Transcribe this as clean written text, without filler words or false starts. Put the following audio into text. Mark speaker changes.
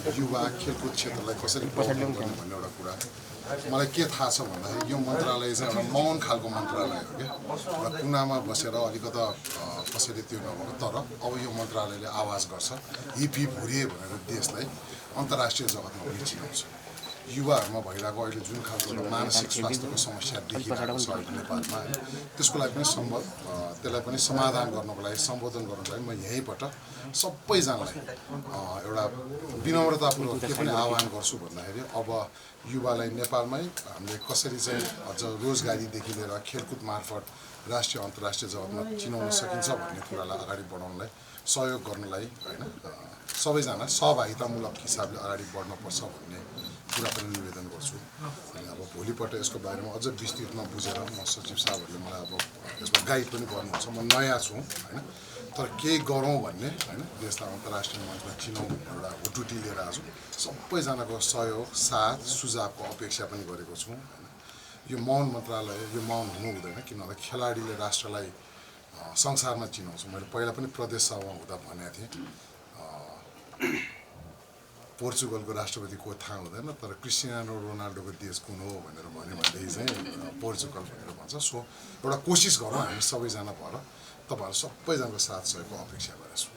Speaker 1: युवा खेलकुद क्षेत्रलाई कसरी प्रमोट गर्ने भन्ने एउटा कुरा मलाई के थाहा छ भन्दाखेरि यो मन्त्रालय चाहिँ एउटा मौन खालको मन्त्रालय हो क्या र कुनामा बसेर अलिकता कसैले त्यो नभएको तर अब यो मन्त्रालयले आवाज गर्छ हिप हिप हुरिए भनेर देशलाई अन्तर्राष्ट्रिय जगतमा पनि चिनाउँछ युवाहरूमा भइरहेको अहिले जुन खालको एउटा मानसिक स्वास्थ्यको समस्या देखिरहेको छ अहिले नेपालमा होइन त्यसको लागि पनि त्यसलाई पनि समाधान गर्नको लागि सम्बोधन गर्नको लागि म यहीँबाट सबैजनालाई एउटा विनम्रतापूर्वक के पनि आह्वान गर्छु भन्दाखेरि अब युवालाई नेपालमै हामीले कसरी चाहिँ अझ रोजगारीदेखि लिएर खेलकुद मार्फत राष्ट्रिय अन्तर्राष्ट्रिय जगतमा चिनाउन सकिन्छ भन्ने कुरालाई अगाडि बढाउनलाई सहयोग गर्नलाई होइन सबैजना सहभागितामूलक हिसाबले अगाडि बढ्नुपर्छ भन्ने कुरा पनि निवेदन गर्छु अनि अब भोलिपल्ट यसको बारेमा अझ विस्तृतमा बुझेर म सचिव साहबहरूले मलाई अब यसमा गाइड पनि गर्नुहुन्छ म नयाँ छु होइन तर केही गरौँ भन्ने होइन देशलाई अन्तर्राष्ट्रिय मञ्चमा चिनाउँ एउटा हुटुटी लिएर आज सबैजनाको सहयोग साथ सुझावको अपेक्षा पनि गरेको छु होइन यो मौन मन्त्रालय यो मौन हुनु हुँदैन किनभने खेलाडीले राष्ट्रलाई संसारमा चिनाउँछ मैले पहिला पनि प्रदेश सभामा हुँदा भनेको थिएँ पोर्चुगलको राष्ट्रपति को थाहा हुँदैन तर क्रिस्टियानो रोनाल्डोको देश कुन हो भनेर भन्यो भनेदेखि चाहिँ पोर्चुगल भनेर भन्छ सो एउटा कोसिस गरौँ हामी सबैजना भएर तपाईँहरू सबैजनाको साथ सहयोगको अपेक्षा गरेको छु